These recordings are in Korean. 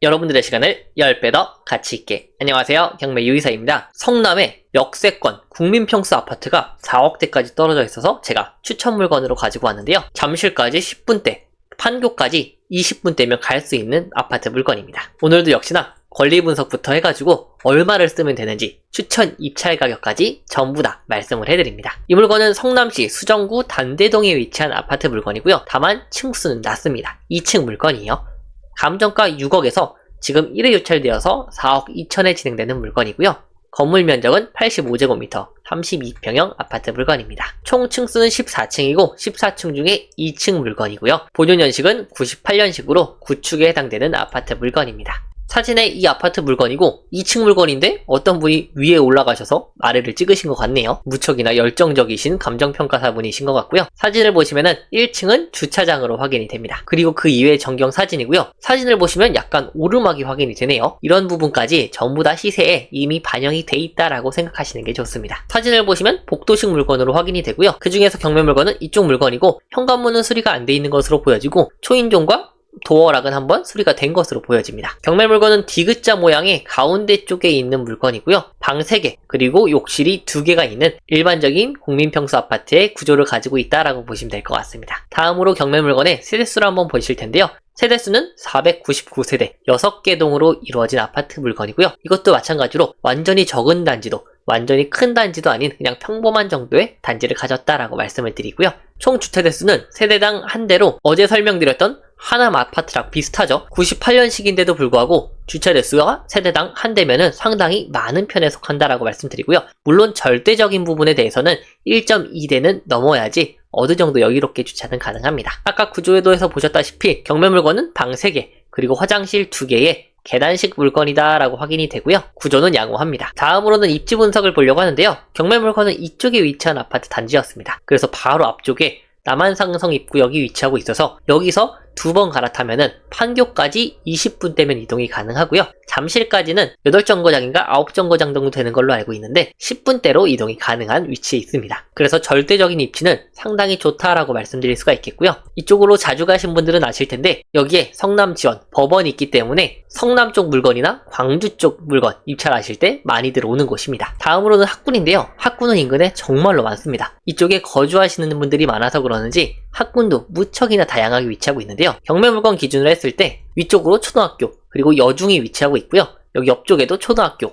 여러분들의 시간을 10배 더 가치 있게. 안녕하세요. 경매 유이사입니다. 성남의 역세권 국민평수 아파트가 4억대까지 떨어져 있어서 제가 추천 물건으로 가지고 왔는데요. 잠실까지 10분대, 판교까지 20분대면 갈 수 있는 아파트 물건입니다. 오늘도 역시나 권리 분석부터 해가지고 얼마를 쓰면 되는지 추천 입찰 가격까지 전부 다 말씀을 해드립니다. 이 물건은 성남시 수정구 단대동에 위치한 아파트 물건이고요. 다만 층수는 낮습니다. 2층 물건이에요. 감정가 6억에서 지금 1회 유찰되어서 4억 2천에 진행되는 물건이고요. 건물 면적은 85제곱미터, 32평형 아파트 물건입니다. 총 층수는 14층이고 14층 중에 2층 물건이고요. 보존연식은 98년식으로 구축에 해당되는 아파트 물건입니다. 사진에 이 아파트 물건이고 2층 물건인데 어떤 분이 위에 올라가셔서 아래를 찍으신 것 같네요. 무척이나 열정적이신 감정평가사분이신 것 같고요. 사진을 보시면은 1층은 주차장으로 확인이 됩니다. 그리고 그 이외의 전경 사진이고요. 사진을 보시면 약간 오르막이 확인이 되네요. 이런 부분까지 전부 다 시세에 이미 반영이 돼 있다라고 생각하시는 게 좋습니다. 사진을 보시면 복도식 물건으로 확인이 되고요. 그 중에서 경매 물건은 이쪽 물건이고 현관문은 수리가 안 돼 있는 것으로 보여지고 초인종과 도어락은 한번 수리가 된 것으로 보여집니다. 경매 물건은 디귿자 모양의 가운데 쪽에 있는 물건이고요. 방 3개 그리고 욕실이 2개가 있는 일반적인 국민평수 아파트의 구조를 가지고 있다라고 보시면 될 것 같습니다. 다음으로 경매 물건의 세대수를 한번 보실 텐데요. 세대수는 499세대 6개 동으로 이루어진 아파트 물건이고요. 이것도 마찬가지로 완전히 적은 단지도 완전히 큰 단지도 아닌 그냥 평범한 정도의 단지를 가졌다라고 말씀을 드리고요. 총 주차대수는 세대당 한 대로 어제 설명드렸던 하남 아파트랑 비슷하죠. 98년식인데도 불구하고 주차대수가 세대당 한 대면은 상당히 많은 편에 속한다라고 말씀드리고요. 물론 절대적인 부분에 대해서는 1.2대는 넘어야지 어느 정도 여유롭게 주차는 가능합니다. 아까 구조에도에서 보셨다시피 경매 물건은 방 3개 그리고 화장실 2개에 계단식 물건이다 라고 확인이 되고요. 구조는 양호합니다. 다음으로는 입지 분석을 보려고 하는데요. 경매 물건은 이쪽에 위치한 아파트 단지였습니다. 그래서 바로 앞쪽에 남한상성 입구역이 위치하고 있어서 여기서 2번 갈아타면은 판교까지 20분대면 이동이 가능하고요. 잠실까지는 8정거장인가 9정거장 정도 되는 걸로 알고 있는데 10분대로 이동이 가능한 위치에 있습니다. 그래서 절대적인 입지는 상당히 좋다라고 말씀드릴 수가 있겠고요. 이쪽으로 자주 가신 분들은 아실 텐데 여기에 성남 지원, 법원이 있기 때문에 성남 쪽 물건이나 광주 쪽 물건 입찰하실 때 많이들 오는 곳입니다. 다음으로는 학군인데요. 학군은 인근에 정말로 많습니다. 이쪽에 거주하시는 분들이 많아서 그러는지 학군도 무척이나 다양하게 위치하고 있는데요. 경매 물건 기준으로 했을 때 위쪽으로 초등학교 그리고 여중이 위치하고 있고요. 여기 옆쪽에도 초등학교,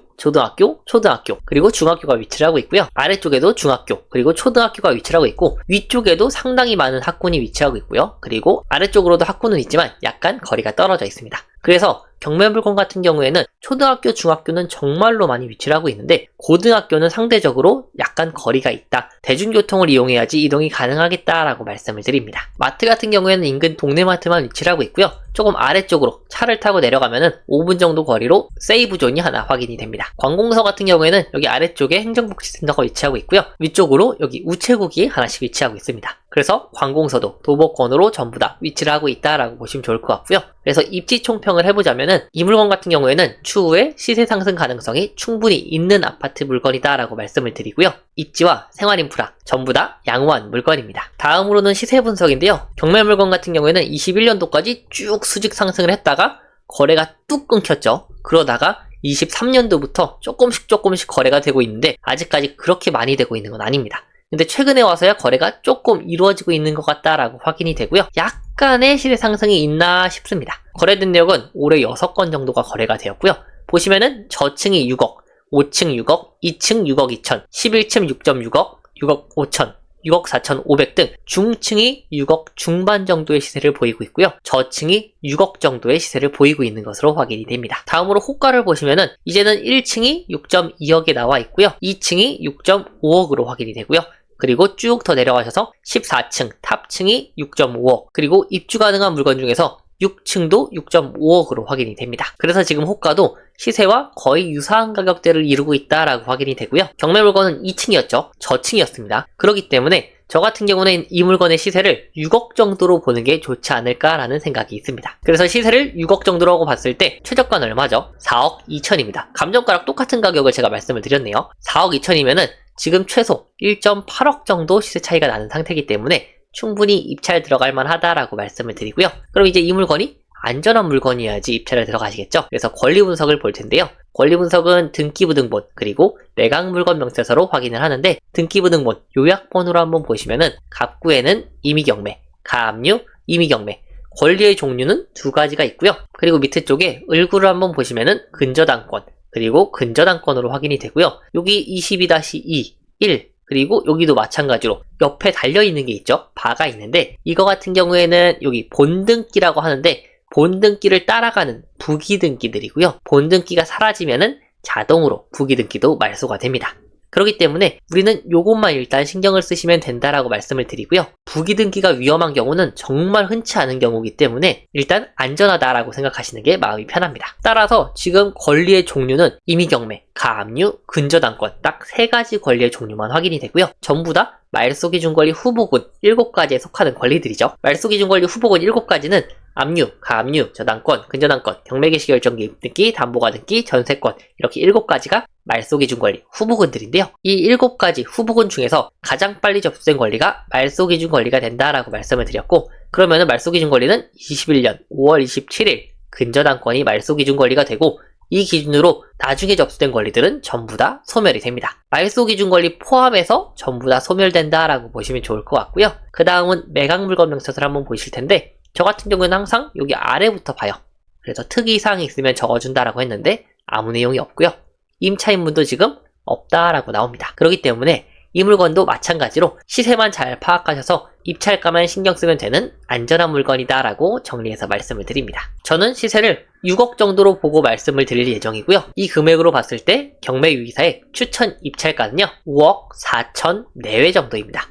그리고 중학교가 위치를 하고 있고요. 아래쪽에도 중학교, 그리고 초등학교가 위치를 하고 있고 위쪽에도 상당히 많은 학군이 위치하고 있고요. 그리고 아래쪽으로도 학군은 있지만 약간 거리가 떨어져 있습니다. 그래서 경매 물건 같은 경우에는 초등학교, 중학교는 정말로 많이 위치를 하고 있는데 고등학교는 상대적으로 약간 거리가 있다. 대중교통을 이용해야지 이동이 가능하겠다라고 말씀을 드립니다. 마트 같은 경우에는 인근 동네 마트만 위치를 하고 있고요. 조금 아래쪽으로 차를 타고 내려가면은 5분 정도 거리로 세이브존이 하나 확인이 됩니다. 관공서 같은 경우에는 여기 아래쪽에 행정복지센터가 위치하고 있고요. 위쪽으로 여기 우체국이 하나씩 위치하고 있습니다. 그래서 관공서도 도보권으로 전부 다 위치를 하고 있다라고 보시면 좋을 것 같고요. 그래서 입지 총평을 해보자면은 이 물건 같은 경우에는 추후에 시세 상승 가능성이 충분히 있는 아파트 물건이다라고 말씀을 드리고요. 입지와 생활인프라 전부 다 양호한 물건입니다. 다음으로는 시세 분석인데요. 경매 물건 같은 경우에는 21년도까지 쭉 수직 상승을 했다가 거래가 뚝 끊겼죠. 그러다가 23년도부터 조금씩 거래가 되고 있는데 아직까지 그렇게 많이 되고 있는 건 아닙니다. 근데 최근에 와서야 거래가 조금 이루어지고 있는 것 같다라고 확인이 되고요. 약간의 시세 상승이 있나 싶습니다. 거래된 내역은 올해 6건 정도가 거래가 되었고요. 보시면은 저층이 6억, 5층 6억, 2층 6억 2천, 11층 6.6억, 6억 5천, 6억 4,500 등 중층이 6억 중반 정도의 시세를 보이고 있고요. 저층이 6억 정도의 시세를 보이고 있는 것으로 확인이 됩니다. 다음으로 호가를 보시면은 이제는 1층이 6.2억에 나와 있고요. 2층이 6.5억으로 확인이 되고요. 그리고 쭉 더 내려가셔서 14층 탑층이 6.5억 그리고 입주 가능한 물건 중에서 6층도 6.5억으로 확인이 됩니다. 그래서 지금 호가도 시세와 거의 유사한 가격대를 이루고 있다라고 확인이 되고요. 경매 물건은 2층이었죠. 저층이었습니다. 그렇기 때문에 저 같은 경우는 이 물건의 시세를 6억 정도로 보는 게 좋지 않을까라는 생각이 있습니다. 그래서 시세를 6억 정도라고 봤을 때 최저가는 얼마죠? 4억 2천입니다. 감정가랑 똑같은 가격을 제가 말씀을 드렸네요. 4억 2천이면은 지금 최소 1.8억 정도 시세 차이가 나는 상태이기 때문에 충분히 입찰 들어갈 만하다라고 말씀을 드리고요. 그럼 이제 이 물건이 안전한 물건이어야지 입찰을 들어가시겠죠. 그래서 권리 분석을 볼 텐데요. 권리 분석은 등기부등본 그리고 매각물건 명세서로 확인을 하는데, 등기부등본 요약본으로 한번 보시면은 갑구에는 임의경매, 가압류, 임의경매, 권리의 종류는 두 가지가 있고요. 그리고 밑에 쪽에 을구를 한번 보시면은 근저당권 그리고 근저당권으로 확인이 되고요. 여기 22-2, 1 그리고 여기도 마찬가지로 옆에 달려있는 게 있죠. 바가 있는데, 이거 같은 경우에는 여기 본등기라고 하는데, 본등기를 따라가는 부기등기들이고요. 본등기가 사라지면은 자동으로 부기등기도 말소가 됩니다. 그렇기 때문에 우리는 요것만 일단 신경을 쓰시면 된다라고 말씀을 드리고요. 부기등기가 위험한 경우는 정말 흔치 않은 경우이기 때문에 일단 안전하다라고 생각하시는 게 마음이 편합니다. 따라서 지금 권리의 종류는 임의경매, 가압류, 근저당권 딱 3가지 권리의 종류만 확인이 되고요. 전부 다 말소기준권리 후보군 7가지에 속하는 권리들이죠. 말소기준권리 후보군 7가지는 압류, 가압류, 저당권, 근저당권, 경매개시결정기, 입등기, 담보가등기, 전세권 이렇게 7가지가 말소기준권리 후보군들인데요. 이 7가지 후보군 중에서 가장 빨리 접수된 권리가 말소기준권리가 된다라고 말씀을 드렸고, 그러면은 말소기준권리는 21년 5월 27일 근저당권이 말소기준권리가 되고, 이 기준으로 나중에 접수된 권리들은 전부 다 소멸이 됩니다. 말소기준권리 포함해서 전부 다 소멸된다라고 보시면 좋을 것 같고요. 그 다음은 매각물건 명세서를 한번 보실 텐데, 저 같은 경우는 항상 여기 아래부터 봐요. 그래서 특이사항이 있으면 적어준다라고 했는데 아무 내용이 없고요. 임차인문도 지금 없다라고 나옵니다. 그렇기 때문에 이 물건도 마찬가지로 시세만 잘 파악하셔서 입찰가만 신경 쓰면 되는 안전한 물건이다라고 정리해서 말씀을 드립니다. 저는 시세를 6억 정도로 보고 말씀을 드릴 예정이고요. 이 금액으로 봤을 때 경매유기사의 추천 입찰가는요 5억 4천 내외 정도입니다.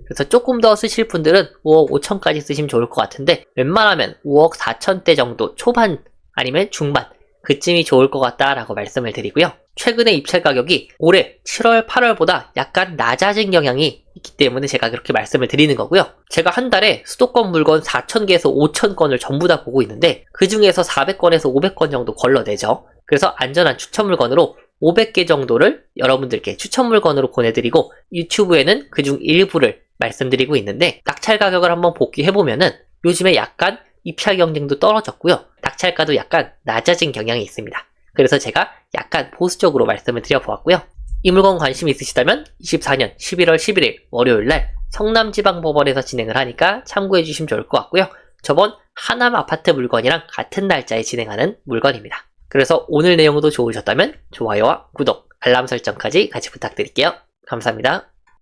그래서 조금 더 쓰실 분들은 5억 5천까지 쓰시면 좋을 것 같은데, 웬만하면 5억 4천대 정도 초반 아니면 중반 그쯤이 좋을 것 같다라고 말씀을 드리고요. 최근에 입찰 가격이 올해 7월 8월보다 약간 낮아진 경향이 있기 때문에 제가 그렇게 말씀을 드리는 거고요. 제가 한 달에 수도권 물건 4,000개에서 5,000건을 전부 다 보고 있는데, 그 중에서 400건에서 500건 정도 걸러내죠. 그래서 안전한 추천 물건으로 500개 정도를 여러분들께 추천 물건으로 보내드리고, 유튜브에는 그중 일부를 말씀드리고 있는데, 낙찰 가격을 한번 복귀해보면은 요즘에 약간 입찰 경쟁도 떨어졌고요. 낙찰가도 약간 낮아진 경향이 있습니다. 그래서 제가 약간 보수적으로 말씀을 드려보았고요. 이 물건 관심 있으시다면 24년 11월 11일 월요일날 성남지방법원에서 진행을 하니까 참고해주시면 좋을 것 같고요. 저번 하남 아파트 물건이랑 같은 날짜에 진행하는 물건입니다. 그래서 오늘 내용도 좋으셨다면 좋아요와 구독, 알람 설정까지 같이 부탁드릴게요. 감사합니다.